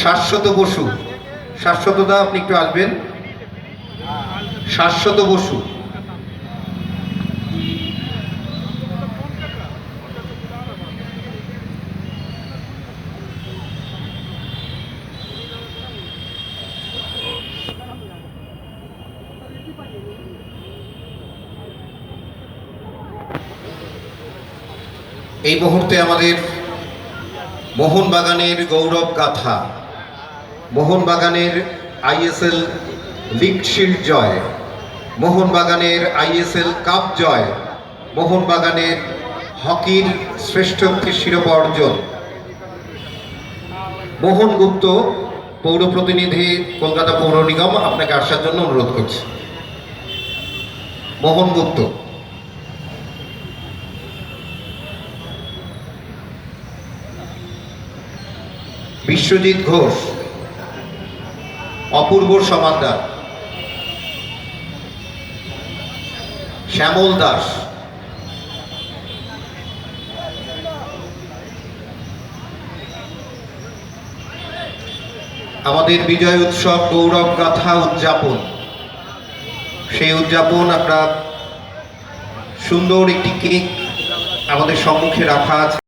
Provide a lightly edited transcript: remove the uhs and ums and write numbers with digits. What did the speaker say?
শাশ্বত বসু, শাশ্বতদা আপনি একটু আসবেন। শাশ্বত বসু, এই মুহূর্তে আমাদের মোহনবাগানের গৌরব গাথা, মোহনবাগানের আইএসএল লিগ শিল্ড জয়, মোহনবাগানের আইএসএল কাপ জয়, মোহনবাগানের হকির শ্রেষ্ঠত্বের শিরোপা অর্জন। মোহন গুপ্ত, পৌর প্রতিনিধি, কলকাতা পৌর নিগম, আপনাকে আসার জন্য অনুরোধ করছি। মোহন গুপ্ত। বিশ্বজিৎ ঘোষ, অপূর্ব সমাদ্দার, শ্যামল দাস, আমাদের বিজয় উৎসব গৌরব গাথা উদযাপন, সেই উদযাপন আমরা সুন্দর একটি কেক আমাদের সম্মুখে রাখা আছে।